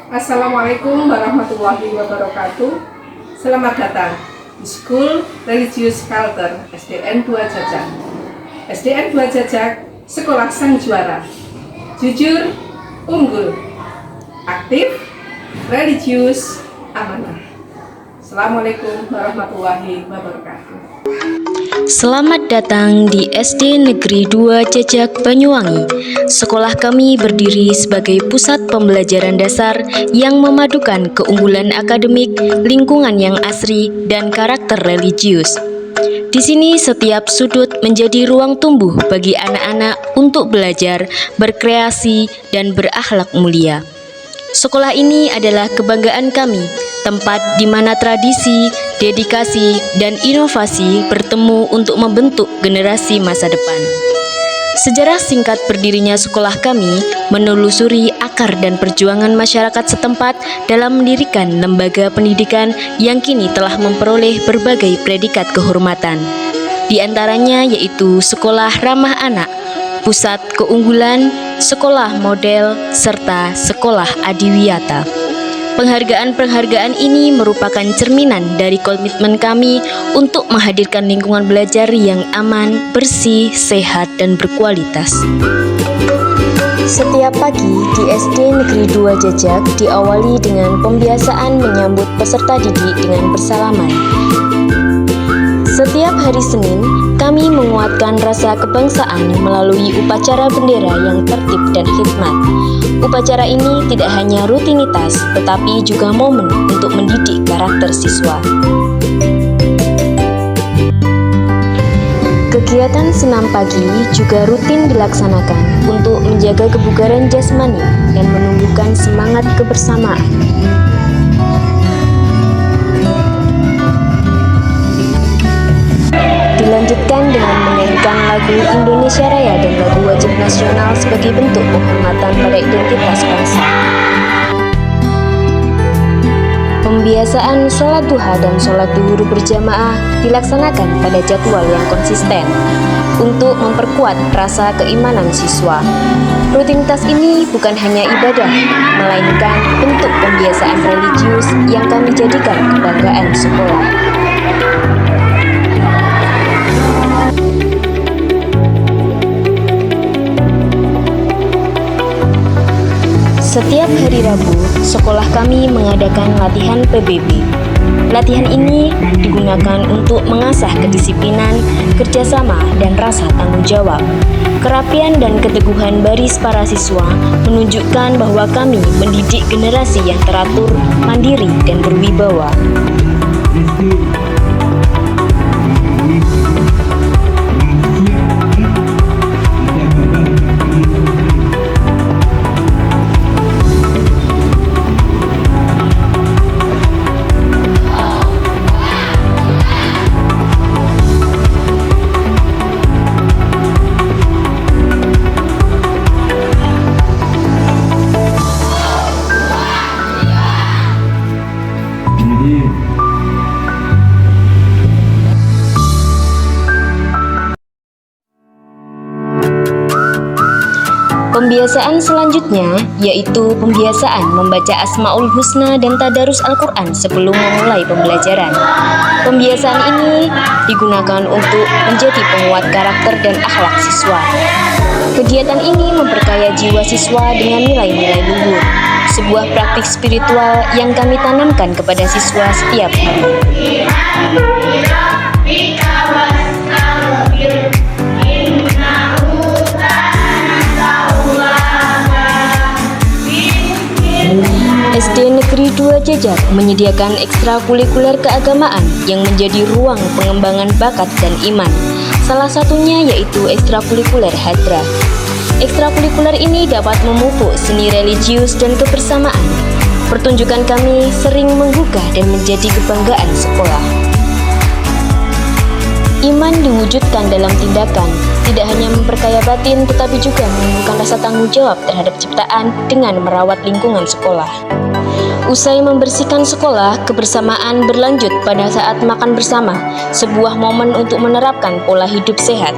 Assalamualaikum warahmatullahi wabarakatuh. Selamat datang di School Religious Culture SDN 2 Jajak. SDN 2 Jajak, sekolah sang juara. Jujur, unggul, aktif, religius, amanah. Assalamualaikum warahmatullahi wabarakatuh. Selamat datang di SD Negeri 2 Jajak Banyuwangi. Sekolah kami berdiri sebagai pusat pembelajaran dasar yang memadukan keunggulan akademik, lingkungan yang asri, dan karakter religius. Di sini setiap sudut menjadi ruang tumbuh bagi anak-anak untuk belajar, berkreasi, dan berakhlak mulia. Sekolah ini adalah kebanggaan kami, tempat di mana tradisi, dedikasi, dan inovasi bertemu untuk membentuk generasi masa depan. Sejarah singkat berdirinya sekolah kami menelusuri akar dan perjuangan masyarakat setempat dalam mendirikan lembaga pendidikan yang kini telah memperoleh berbagai predikat kehormatan. Di antaranya yaitu Sekolah Ramah Anak, Pusat Keunggulan, Sekolah Model, serta Sekolah Adiwiyata. Penghargaan-penghargaan ini merupakan cerminan dari komitmen kami untuk menghadirkan lingkungan belajar yang aman, bersih, sehat, dan berkualitas. Setiap pagi di SD Negeri 2 Jajak diawali dengan pembiasaan menyambut peserta didik dengan bersalaman. Setiap hari Senin, kami menguatkan rasa kebangsaan melalui upacara bendera yang tertib dan khidmat. Upacara ini tidak hanya rutinitas, tetapi juga momen untuk mendidik karakter siswa. Kegiatan senam pagi juga rutin dilaksanakan untuk menjaga kebugaran jasmani dan menumbuhkan semangat kebersamaan. Dilanjutkan dengan menyanyikan lagu Indonesia Raya dan lagu wajib nasional sebagai bentuk penghormatan pada identitas bangsa. Pembiasaan sholat duha dan sholat zuhur berjamaah dilaksanakan pada jadwal yang konsisten untuk memperkuat rasa keimanan siswa. Rutinitas ini bukan hanya ibadah, melainkan bentuk pembiasaan religius yang kami jadikan kebanggaan sekolah. Setiap hari Rabu, sekolah kami mengadakan latihan PBB. Latihan ini digunakan untuk mengasah kedisiplinan, kerjasama, dan rasa tanggung jawab. Kerapian dan keteguhan baris para siswa menunjukkan bahwa kami mendidik generasi yang teratur, mandiri, dan berwibawa. Pembiasaan selanjutnya yaitu pembiasaan membaca Asmaul Husna dan tadarus Al-Quran sebelum memulai pembelajaran. Pembiasaan ini digunakan untuk menjadi penguat karakter dan akhlak siswa. Kegiatan ini memperkaya jiwa siswa dengan nilai-nilai luhur, sebuah praktik spiritual yang kami tanamkan kepada siswa setiap hari. SD Negeri 2 Jajak menyediakan ekstrakurikuler keagamaan yang menjadi ruang pengembangan bakat dan iman. Salah satunya yaitu ekstrakurikuler Hadra. Ekstrakurikuler ini dapat memupuk seni religius dan kebersamaan. Pertunjukan kami sering menggugah dan menjadi kebanggaan sekolah. Iman diwujudkan dalam tindakan, tidak hanya memperkaya batin tetapi juga menumbuhkan rasa tanggung jawab terhadap ciptaan dengan merawat lingkungan sekolah. Usai membersihkan sekolah, kebersamaan berlanjut pada saat makan bersama, sebuah momen untuk menerapkan pola hidup sehat.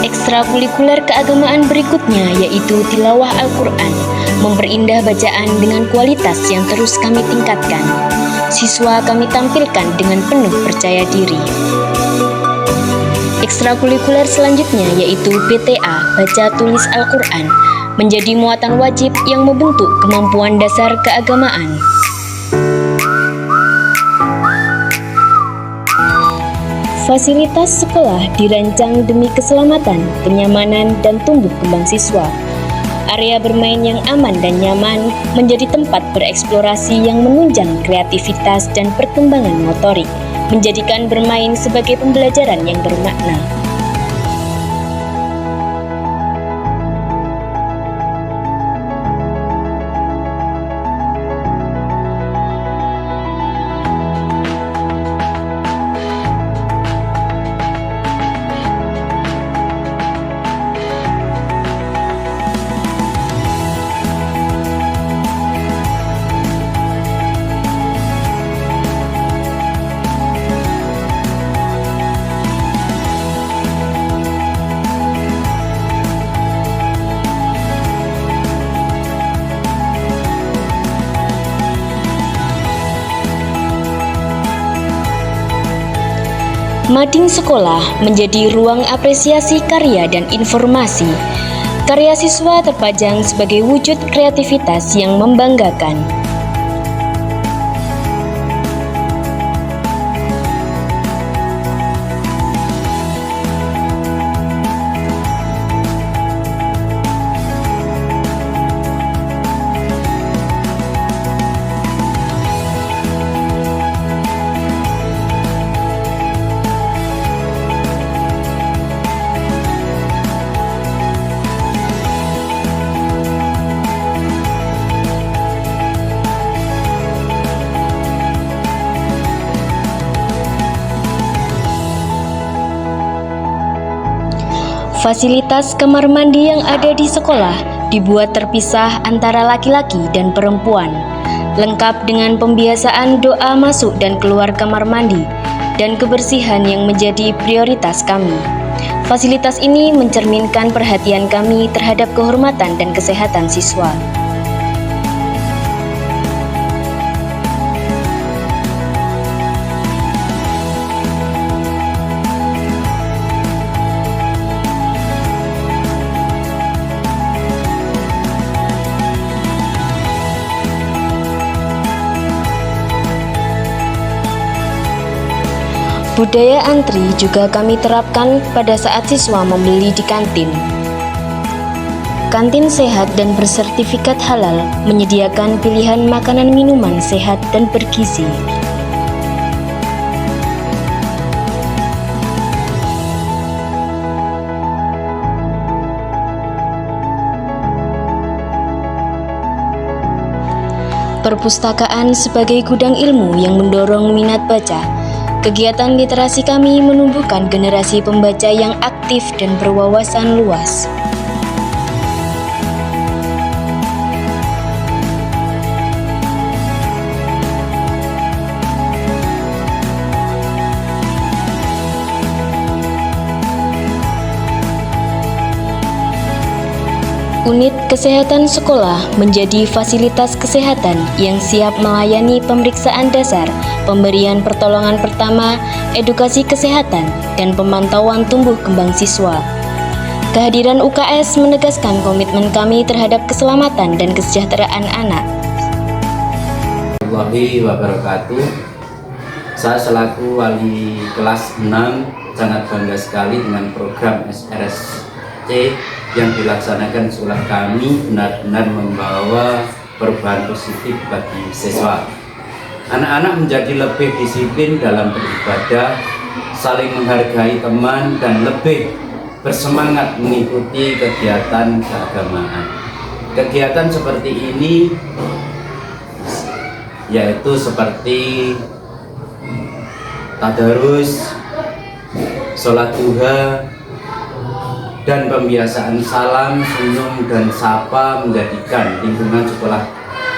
Ekstrakurikuler keagamaan berikutnya yaitu tilawah Al-Quran, memperindah bacaan dengan kualitas yang terus kami tingkatkan. Siswa kami tampilkan dengan penuh percaya diri. Ekstrakurikuler selanjutnya yaitu PTA, Baca Tulis Al-Quran, menjadi muatan wajib yang membentuk kemampuan dasar keagamaan. Fasilitas sekolah dirancang demi keselamatan, kenyamanan, dan tumbuh kembang siswa. Area bermain yang aman dan nyaman menjadi tempat bereksplorasi yang menunjang kreativitas dan perkembangan motorik, menjadikan bermain sebagai pembelajaran yang bermakna. Mading sekolah menjadi ruang apresiasi karya dan informasi. Karya siswa terpajang sebagai wujud kreativitas yang membanggakan. Fasilitas kamar mandi yang ada di sekolah dibuat terpisah antara laki-laki dan perempuan, lengkap dengan pembiasaan doa masuk dan keluar kamar mandi, dan kebersihan yang menjadi prioritas kami. Fasilitas ini mencerminkan perhatian kami terhadap kehormatan dan kesehatan siswa. Budaya antri juga kami terapkan pada saat siswa membeli di kantin. Kantin sehat dan bersertifikat halal menyediakan pilihan makanan minuman sehat dan bergizi. Perpustakaan sebagai gudang ilmu yang mendorong minat baca. Kegiatan literasi kami menumbuhkan generasi pembaca yang aktif dan berwawasan luas. Unit kesehatan sekolah menjadi fasilitas kesehatan yang siap melayani pemeriksaan dasar, pemberian pertolongan pertama, edukasi kesehatan, dan pemantauan tumbuh kembang siswa. Kehadiran UKS menegaskan komitmen kami terhadap keselamatan dan kesejahteraan anak. Warahmatullahi wabarakatuh. Saya selaku wali kelas 6 sangat bangga sekali dengan program SRSC yang dilaksanakan sekolah kami benar-benar membawa perubahan positif bagi siswa. Anak-anak menjadi lebih disiplin dalam beribadah, saling menghargai teman, dan lebih bersemangat mengikuti kegiatan keagamaan. Kegiatan seperti ini yaitu seperti tadarus, sholat duha, dan pembiasaan salam, senyum, dan sapa menjadikan lingkungan sekolah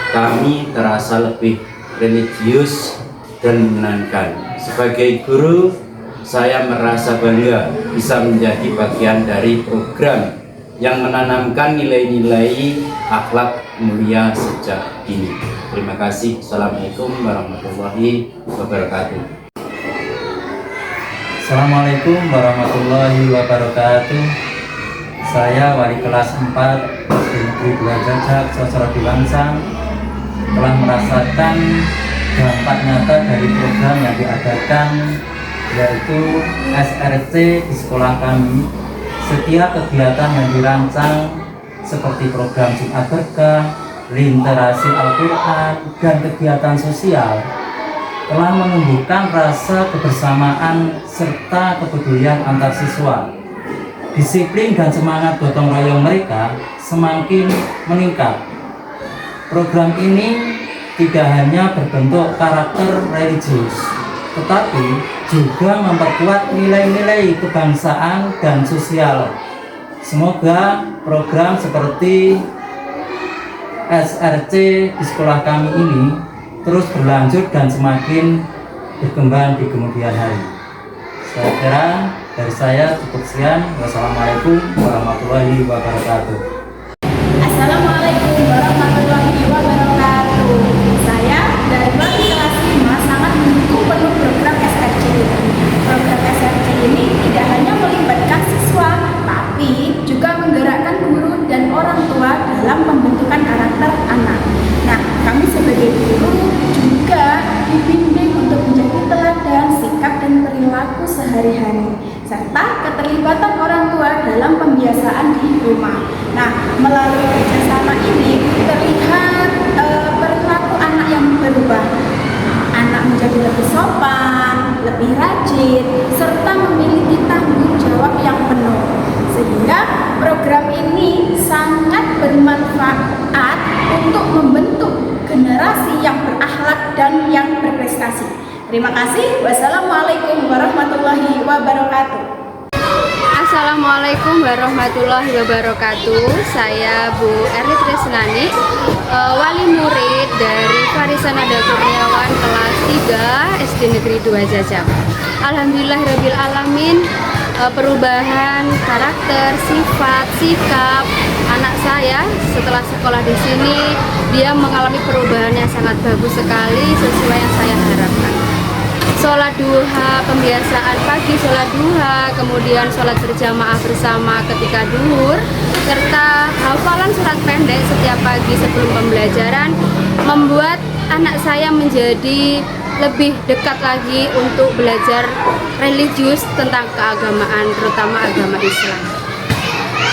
kami terasa lebih religius dan menyenangkan. Sebagai guru, saya merasa bangga bisa menjadi bagian dari program yang menanamkan nilai-nilai akhlak mulia sejak dini. Terima kasih. Assalamualaikum warahmatullahi wabarakatuh. Assalamualaikum warahmatullahi wabarakatuh. Saya wali kelas 4 SD Negeri 2 Jajak Sosro Diwangsang telah merasakan dampak nyata dari program yang diadakan, yaitu SRC di sekolah kami. Setiap kegiatan yang dirancang seperti program Jumat Berkah, literasi Al-Quran, dan kegiatan sosial telah menumbuhkan rasa kebersamaan serta kepedulian antar siswa. Disiplin dan semangat gotong royong mereka semakin meningkat. Program ini tidak hanya berbentuk karakter religius, tetapi juga memperkuat nilai-nilai kebangsaan dan sosial. Semoga program seperti SRC di sekolah kami ini terus berlanjut dan semakin berkembang di kemudian hari. Saya kira dari saya cukup sekian. Wassalamualaikum warahmatullahi wabarakatuh. Assalamualaikum warahmatullahi wabarakatuh. Saya dari wali kelas 5 sangat mendukung penuh program SRC ini. Program SRC ini tidak hanya melibatkan siswa, tapi juga menggerakkan guru dan orang tua dalam pembentukan karakter anak. Nah, kami sebagai guru juga dibimbing untuk menjadi teladan sikap dan perilaku sehari-hari, serta keterlibatan orang tua dalam pembiasaan di rumah. Nah, melalui kerjasama ini terlihat perilaku anak yang berubah. Anak menjadi lebih sopan, lebih rajin, serta memiliki tanggung jawab yang penuh. Sehingga program ini sangat bermanfaat untuk membentuk generasi yang berakhlak dan yang berprestasi. Terima kasih. Wassalamualaikum warahmatullahi wabarakatuh. Assalamualaikum warahmatullahi wabarakatuh. Saya Bu Erli Tresnani, wali murid dari Farisana Kurniawan kelas 3 SD Negeri 2 Jajak. Alhamdulillahirabbil alamin, perubahan karakter, sifat, sikap anak saya setelah sekolah di sini, dia mengalami perubahan yang sangat bagus sekali sesuai yang saya harapkan. Sholat duha, pembiasaan pagi sholat duha, kemudian sholat berjamaah bersama ketika duhur, serta hafalan surat pendek setiap pagi sebelum pembelajaran membuat anak saya menjadi lebih dekat lagi untuk belajar religius tentang keagamaan, terutama agama Islam.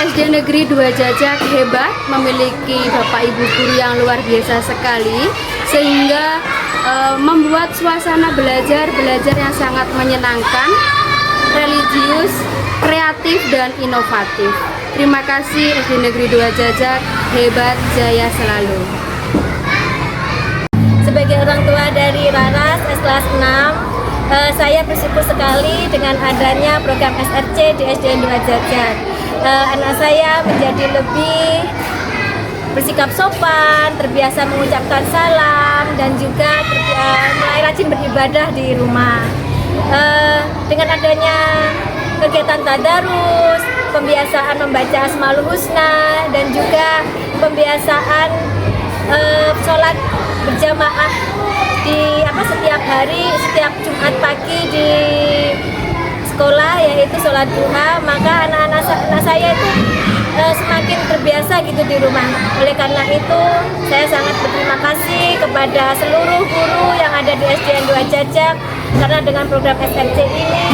SD Negeri 2 Jajak hebat, memiliki Bapak Ibu guru yang luar biasa sekali, sehingga membuat suasana belajar yang sangat menyenangkan, religius, kreatif, dan inovatif. Terima kasih SD Negeri 2 Jajak, hebat, jaya selalu. Sebagai orang tua dari Raras kelas 6, saya bersyukur sekali dengan adanya program SRC di SDN 2 Jajak. Anak saya menjadi lebih bersikap sopan, terbiasa mengucapkan salam, dan juga mulai rajin beribadah di rumah. Dengan adanya kegiatan tadarus, pembiasaan membaca Asmaul Husna, dan juga pembiasaan sholat berjamaah di setiap hari, setiap Jumat pagi di sekolah, yaitu sholat duha, maka anak-anak saya itu semakin terbiasa gitu di rumah. Oleh karena itu, saya sangat berterima kasih kepada seluruh guru yang ada di SDN 2 Jajak, karena dengan program SRC ini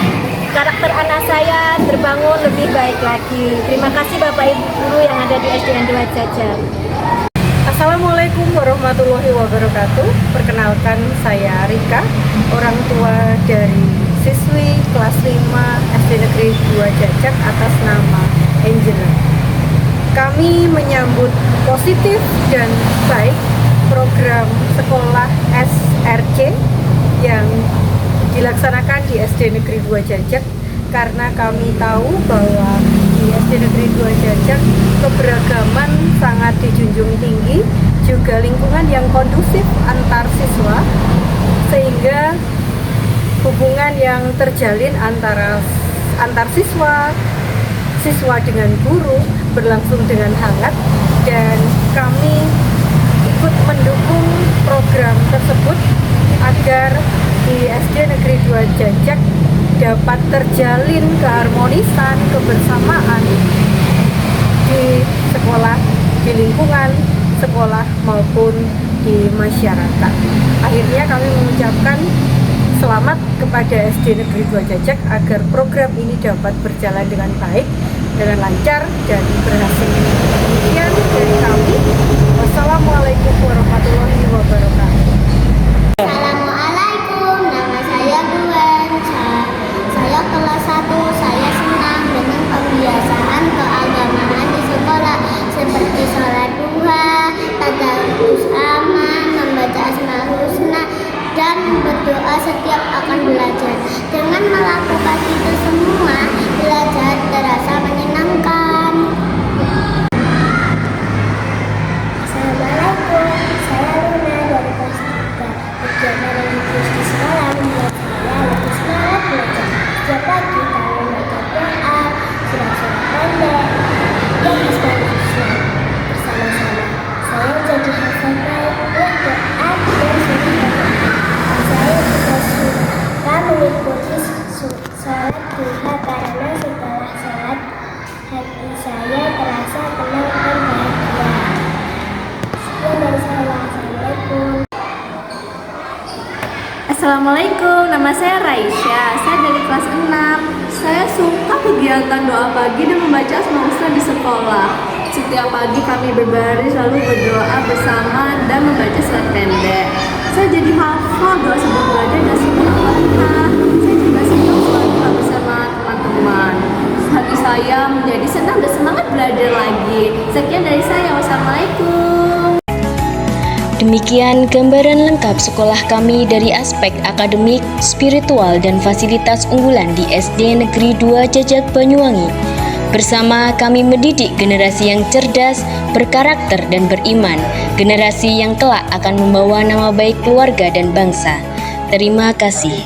karakter anak saya terbangun lebih baik lagi. Terima kasih Bapak Ibu guru yang ada di SDN 2 Jajak. Assalamualaikum warahmatullahi wabarakatuh. Perkenalkan, saya Rika, orang tua dari siswi kelas 5 SD Negeri 2 Jajak atas nama Angela. Kami menyambut positif dan baik program sekolah SRC yang dilaksanakan di SD Negeri 2 Jajak, karena kami tahu bahwa di SD Negeri 2 Jajak, keberagaman sangat dijunjung tinggi, juga lingkungan yang kondusif antar siswa, sehingga hubungan yang terjalin antar siswa dengan guru berlangsung dengan hangat, dan kami ikut mendukung program tersebut agar di SD Negeri 2 Jajak dapat terjalin keharmonisan, kebersamaan di sekolah, di lingkungan sekolah maupun di masyarakat. Akhirnya kami mengucapkan selamat kepada SD Negeri 2 Jajak agar program ini dapat berjalan dengan baik, dengan lancar dan berhasil. Demikian dari kami. Wassalamualaikum warahmatullahi wabarakatuh. Assalamualaikum, nama saya Gwen. Saya kelas 1. Saya senang dengan pembiasaan keagamaan di sekolah seperti sholat duha, tadarus aman, membaca asmaul husna, dan berdoa setiap akan belajar. Dengan melakukan itu semua, belajar terasa menyenangkan. Assalamualaikum, saya Luna dari kelas 3. Kegiatan religius di sekolah membuat saya lebih semangat belajar. Setiap pagi kami membaca doa, surat-surat pendek, dan asmaul husna bersama-sama. Saya jadi hafal baik doa dan surat. Saya juga suka mengikuti sholat duha karena setelah sholat hati saya terasa tenang dan bahagia. Sekian dari saya. Assalamualaikum. Assalamualaikum, nama saya Raisya. Saya dari kelas 6. Saya suka kegiatan doa pagi dan membaca asmaul husna di sekolah. Setiap pagi kami berbaris lalu berdoa bersama dan membaca surat pendek. Saya jadi hafal doa sebelum belajar dan sebelum Al-Fatihah. Saya juga senang sholat duha bersama teman-teman. Hati saya menjadi senang dan semangat belajar lagi. Sekian dari saya. Wassalamualaikum. Demikian gambaran lengkap sekolah kami dari aspek akademik, spiritual, dan fasilitas unggulan di SD Negeri 2 Jajak Banyuwangi. Bersama kami mendidik generasi yang cerdas, berkarakter, dan beriman, generasi yang kelak akan membawa nama baik keluarga dan bangsa. Terima kasih.